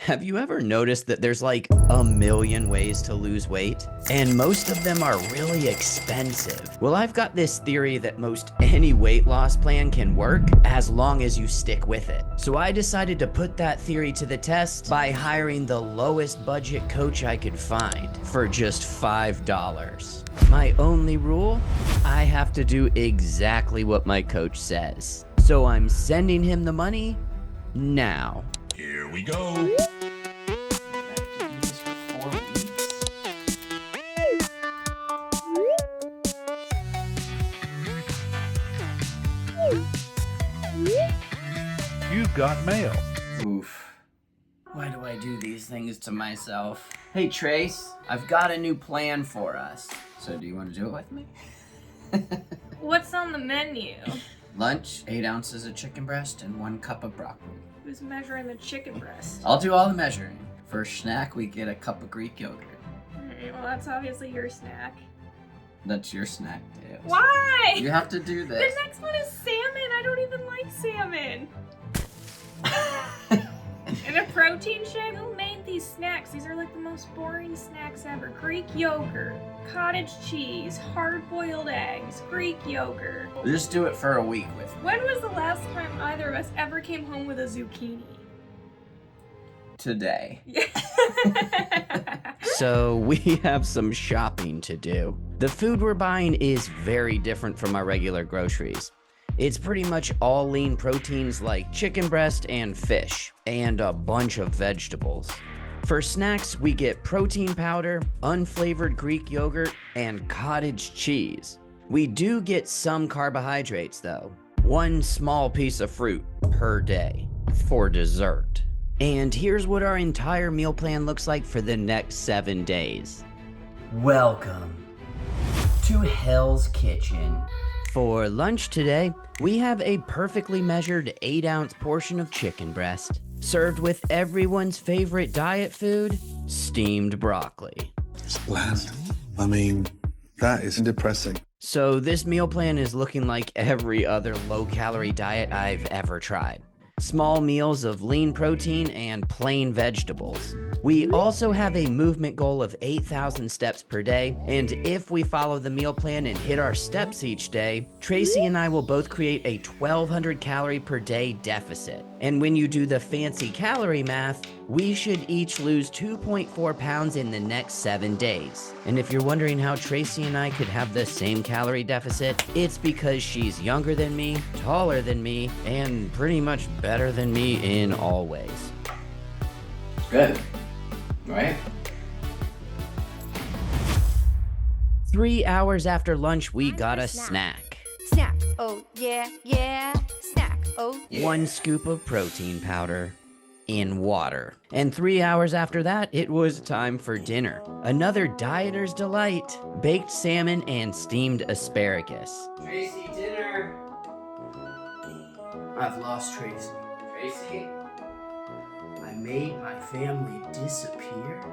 Have you ever noticed that there's like a million ways to lose weight? And most of them are really expensive. Well, I've got this theory that most any weight loss plan can work as long as you stick with it. So I decided to put that theory to the test by hiring the lowest budget coach I could find for just $5. My only rule, I have to do exactly what my coach says. So I'm sending him the money now. Here we go. You've got mail. Oof. Why do I do these things to myself? Hey Trace, I've got a new plan for us. So do you want to do it with me? What's on the menu? Lunch, 8 ounces of chicken breast and 1 cup of broccoli. Who's measuring the chicken breast? I'll do all the measuring. For snack, we get a cup of Greek yogurt. Alright, well that's obviously your snack. That's your snack, Tails. Why? You have to do The this. next one is salmon. I don't even like salmon. And a protein shake? Who made these snacks? These are like the most boring snacks ever. Greek yogurt, cottage cheese, hard-boiled eggs, Greek yogurt. Just do it for a week with me. When was the last time either of us ever came home with a zucchini? Today. Yeah. So we have some shopping to do. The food we're buying is very different from our regular groceries. It's pretty much all lean proteins like chicken breast and fish, and a bunch of vegetables. For snacks, we get protein powder, unflavored Greek yogurt, and cottage cheese. We do get some carbohydrates though. 1 small piece of fruit per day for dessert. And here's what our entire meal plan looks like for the next 7 days. Welcome to Hell's Kitchen. For lunch today, we have a perfectly measured 8-ounce portion of chicken breast, served with everyone's favorite diet food, steamed broccoli. It's bland. I mean, that is depressing. So this meal plan is looking like every other low-calorie diet I've ever tried. Small meals of lean protein and plain vegetables. We also have a movement goal of 8,000 steps per day, and if we follow the meal plan and hit our steps each day, Tracy and I will both create a 1,200 calorie per day deficit. And when you do the fancy calorie math, we should each lose 2.4 pounds in the next 7 days. And if you're wondering how Tracy and I could have the same calorie deficit, it's because she's younger than me, taller than me, and pretty much better than me in all ways. Good. Right? 3 hours after lunch, we got a snack. Snack, oh yeah, yeah. Snack, oh yeah. 1 scoop of protein powder in water. And 3 hours after that, it was time for dinner. Another dieter's delight. Baked salmon and steamed asparagus. Tracy, dinner. I've lost Tracy. Tracy? I made my family disappear.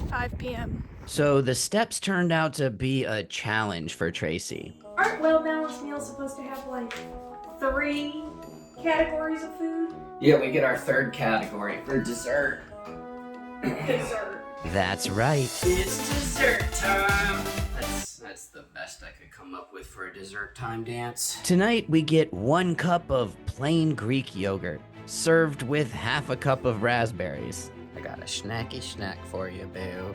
5 p.m. So the steps turned out to be a challenge for Tracy. Aren't well-balanced meals supposed to have like 3 categories of food? Yeah, we get our 3rd category for dessert. Dessert. That's right. It's dessert time. That's the best I could come up with for a dessert time dance. Tonight we get 1 cup of plain Greek yogurt, served with half a cup of raspberries. I got a snacky snack for you, boo.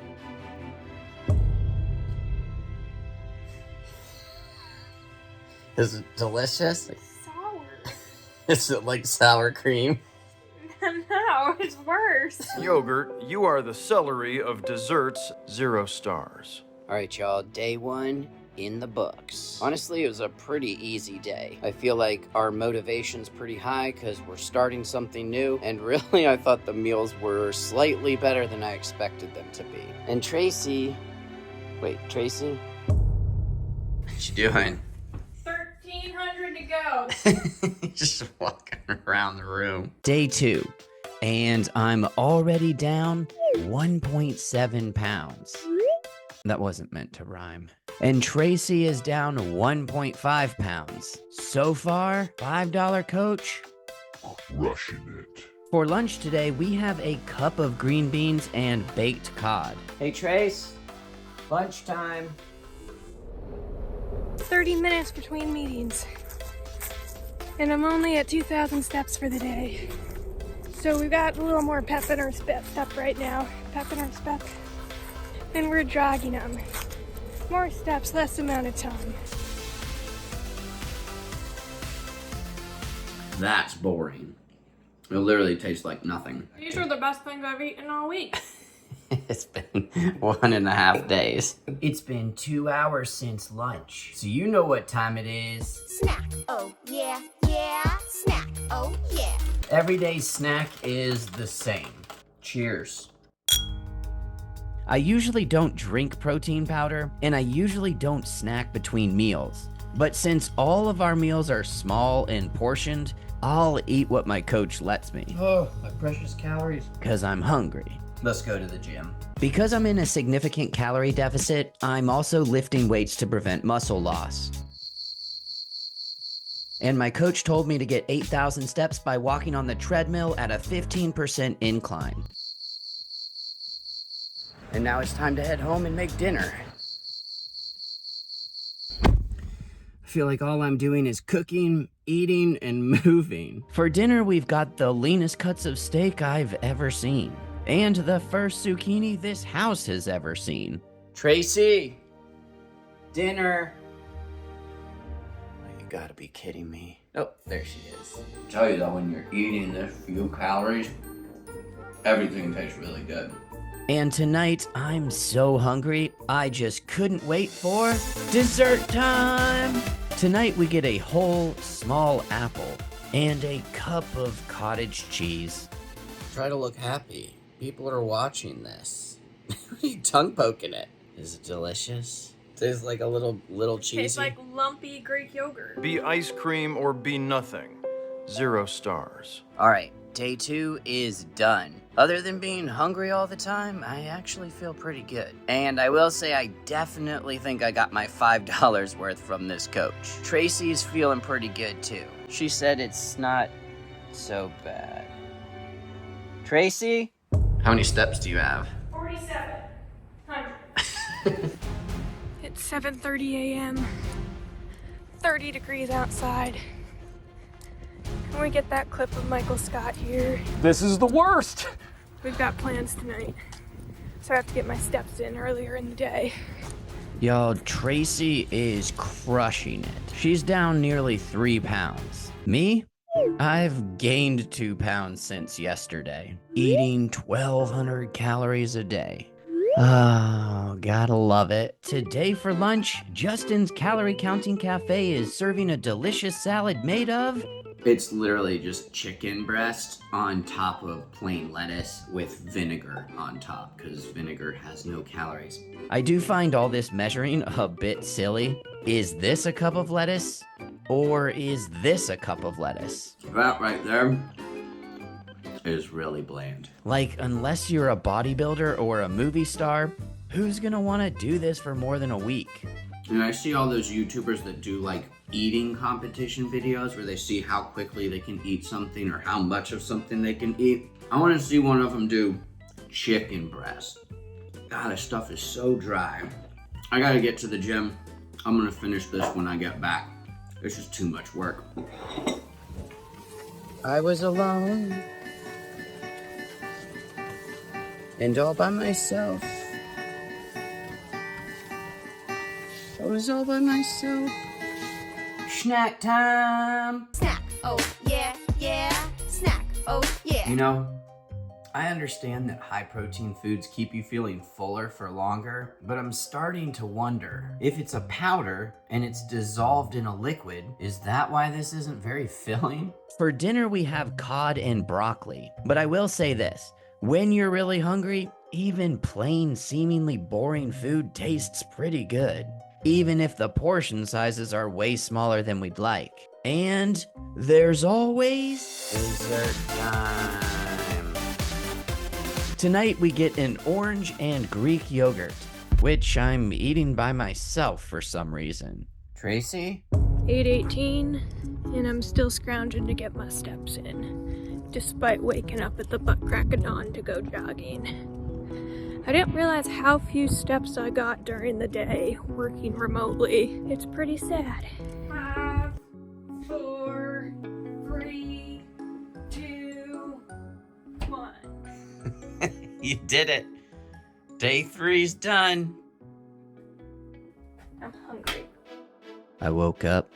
Is it delicious? Sour. Is it like sour cream? No, it's worse. Yogurt, you are the celery of desserts, 0 stars. All right, y'all, day 1 in the books. Honestly, it was a pretty easy day. I feel like our motivation's pretty high because we're starting something new, and really I thought the meals were slightly better than I expected them to be. And Tracy... Wait, Tracy? What you doing? 1,300 to go. Just walking around the room. Day 2, and I'm already down 1.7 pounds. That wasn't meant to rhyme. And Tracy is down 1.5 pounds. So far, $5 coach, crushing it. For lunch today, we have a cup of green beans and baked cod. Hey Trace, lunchtime. 30 minutes between meetings. And I'm only at 2,000 steps for the day. So we've got a little more pep in our step right now. Pep in our step. And we're jogging them. More steps, less amount of time. That's boring. It literally tastes like nothing. These are the best things I've eaten all week. It's been 1.5 days. It's been 2 hours since lunch. So you know what time it is. Snack. Oh, yeah, yeah. Snack. Oh, yeah. Everyday's snack is the same. Cheers. I usually don't drink protein powder, and I usually don't snack between meals. But since all of our meals are small and portioned, I'll eat what my coach lets me. Oh, my precious calories. Because I'm hungry. Let's go to the gym. Because I'm in a significant calorie deficit, I'm also lifting weights to prevent muscle loss. And my coach told me to get 8,000 steps by walking on the treadmill at a 15% incline. And now it's time to head home and make dinner. I feel like all I'm doing is cooking, eating, and moving. For dinner, we've got the leanest cuts of steak I've ever seen. And the first zucchini this house has ever seen. Tracy! Dinner! Oh, you gotta be kidding me. Oh, there she is. I tell you though, when you're eating this few calories, everything tastes really good. And tonight, I'm so hungry, I just couldn't wait for dessert time! Tonight we get a whole small apple and a cup of cottage cheese. Try to look happy. People are watching this. You tongue poking it. Is it delicious? Tastes like a little cheesy. Tastes like lumpy Greek yogurt. Be ice cream or be nothing. 0 stars. Alright, day 2 is done. Other than being hungry all the time, I actually feel pretty good. And I will say I definitely think I got my $5 worth from this coach. Tracy's feeling pretty good too. She said it's not so bad. Tracy? How many steps do you have? 4,700. It's 7:30 a.m. 30 degrees outside. Can we get that clip of Michael Scott here? This is the worst. We've got plans tonight, so I have to get my steps in earlier in the day. Yo, Tracy is crushing it. She's down nearly 3 pounds. Me? I've gained 2 pounds since yesterday, eating 1,200 calories a day. Oh, gotta love it. Today for lunch, Justin's Calorie Counting Cafe is serving a delicious salad made of... It's literally just chicken breast on top of plain lettuce with vinegar on top, because vinegar has no calories. I do find all this measuring a bit silly. Is this a cup of lettuce? Or is this a cup of lettuce? That right there is really bland. Like, unless you're a bodybuilder or a movie star, who's gonna wanna do this for more than a week? And I see all those YouTubers that do like eating competition videos where they see how quickly they can eat something or how much of something they can eat. I wanna see one of them do chicken breast. God, this stuff is so dry. I gotta get to the gym. I'm gonna finish this when I get back. It's just too much work. I was alone. And all by myself. I was all by myself. Snack time! Snack. Oh, yeah, yeah. Snack. Oh, yeah. You know, I understand that high protein foods keep you feeling fuller for longer, but I'm starting to wonder if it's a powder and it's dissolved in a liquid, is that why this isn't very filling? For dinner, we have cod and broccoli, but I will say this. When you're really hungry, even plain, seemingly boring food tastes pretty good, even if the portion sizes are way smaller than we'd like. And there's always dessert time. Tonight we get an orange and Greek yogurt, which I'm eating by myself for some reason. Tracy? 8:18, and I'm still scrounging to get my steps in. despite waking up at the butt crack of dawn to go jogging. I didn't realize how few steps I got during the day working remotely. It's pretty sad. 5, 4, 3, 2, 1. You did it. Day 3's done. I'm hungry. I woke up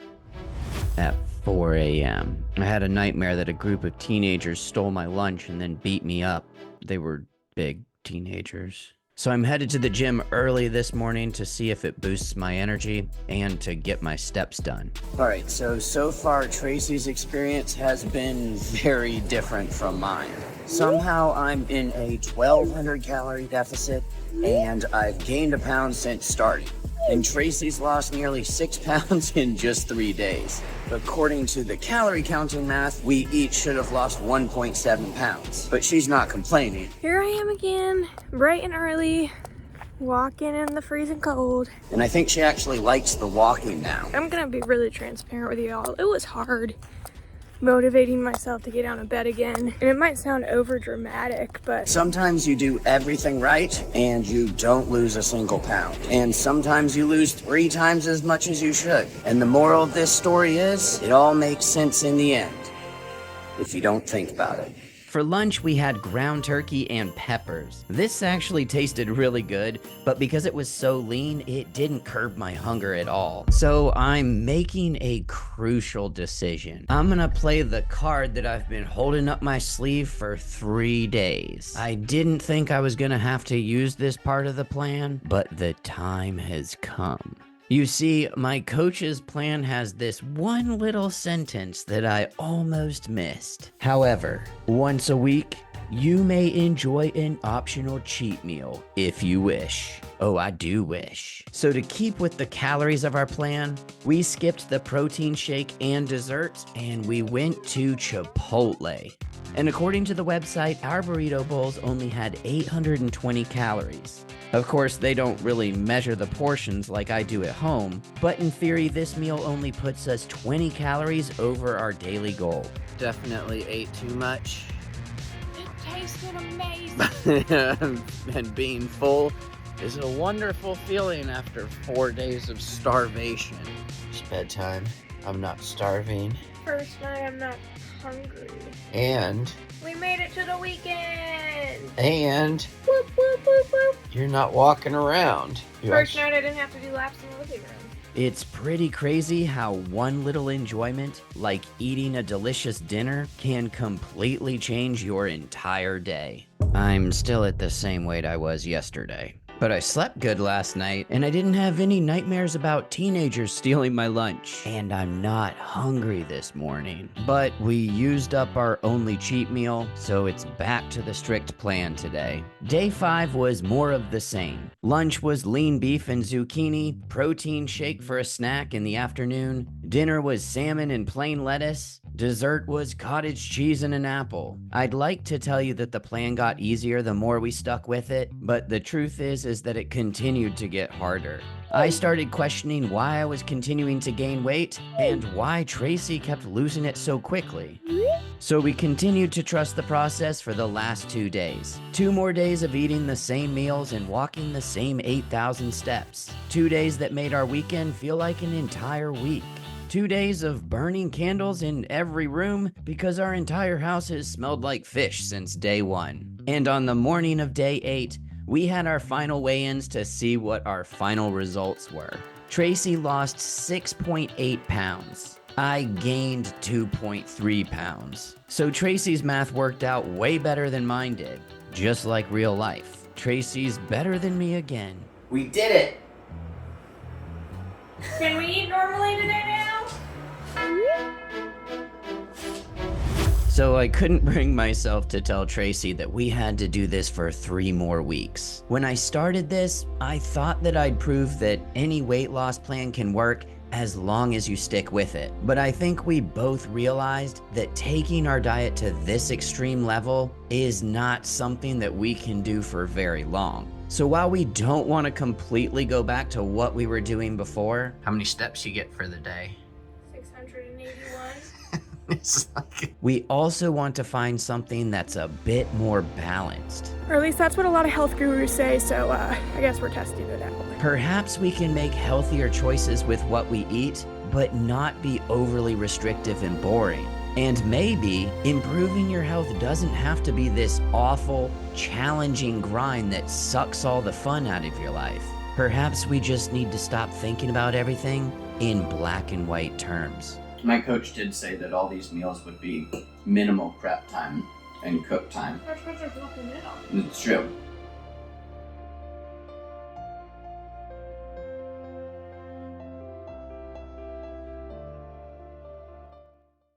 at 4 a.m. I had a nightmare that a group of teenagers stole my lunch and then beat me up. They were big teenagers. So I'm headed to the gym early this morning to see if it boosts my energy and to get my steps done. Alright, so far Tracy's experience has been very different from mine. Somehow I'm in a 1,200 calorie deficit and I've gained a pound since starting. And Tracy's lost nearly 6 pounds in just 3 days. According to the calorie counting math, we each should have lost 1.7 pounds. But she's not complaining. Here I am again, bright and early, walking in the freezing cold. And I think she actually likes the walking now. I'm gonna be really transparent with y'all. It was hard motivating myself to get out of bed again. And it might sound over dramatic, but Sometimes you do everything right and you don't lose a single pound. And sometimes you lose 3 times as much as you should. And the moral of this story is, it all makes sense in the end, if you don't think about it. For lunch, we had ground turkey and peppers. This actually tasted really good, but because it was so lean, it didn't curb my hunger at all. So I'm making a crucial decision. I'm gonna play the card that I've been holding up my sleeve for 3 days. I didn't think I was gonna have to use this part of the plan, but the time has come. You see, my coach's plan has this one little sentence that I almost missed. However, once a week, you may enjoy an optional cheat meal if you wish. Oh, I do wish. So to keep with the calories of our plan, we skipped the protein shake and dessert, and we went to Chipotle. And according to the website, our burrito bowls only had 820 calories. Of course, they don't really measure the portions like I do at home, but in theory, this meal only puts us 20 calories over our daily goal. Definitely ate too much. it tasted amazing. And being full is a wonderful feeling after 4 days of starvation. It's bedtime. I'm not starving. First night I'm not hungry. And We made it to the weekend. Whoop, whoop, whoop, whoop. You're not walking around. First night I didn't have to do laps in the living room. It's pretty crazy how one little enjoyment, like eating a delicious dinner, can completely change your entire day. I'm still at the same weight I was yesterday. But I slept good last night, and I didn't have any nightmares about teenagers stealing my lunch. And I'm not hungry this morning. But we used up our only cheat meal, so it's back to the strict plan today. Day 5 was more of the same. Lunch was lean beef and zucchini, protein shake for a snack in the afternoon, dinner was salmon and plain lettuce, dessert was cottage cheese and an apple. I'd like to tell you that the plan got easier the more we stuck with it, but the truth is that it continued to get harder. I started questioning why I was continuing to gain weight and why Tracy kept losing it so quickly. So we continued to trust the process for the last 2 days. 2 more days of eating the same meals and walking the same 8,000 steps. 2 days that made our weekend feel like an entire week. 2 days of burning candles in every room because our entire house has smelled like fish since day 1. And on the morning of day 8, we had our final weigh-ins to see what our final results were. Tracy lost 6.8 pounds. I gained 2.3 pounds. So Tracy's math worked out way better than mine did. Just like real life. Tracy's better than me again. We did it! Can we eat normally today now? So I couldn't bring myself to tell Tracy that we had to do this for 3 more weeks. When I started this, I thought that I'd prove that any weight loss plan can work as long as you stick with it. But I think we both realized that taking our diet to this extreme level is not something that we can do for very long. So while we don't want to completely go back to what we were doing before, how many steps you get for the day? 681. It's like, we also want to find something that's a bit more balanced. Or at least that's what a lot of health gurus say, so I guess we're testing it out. Perhaps we can make healthier choices with what we eat, but not be overly restrictive and boring. And maybe improving your health doesn't have to be this awful, challenging grind that sucks all the fun out of your life. Perhaps we just need to stop thinking about everything in black and white terms. My coach did say that all these meals would be minimal prep time and cook time. That's because there's nothing in them. It's true.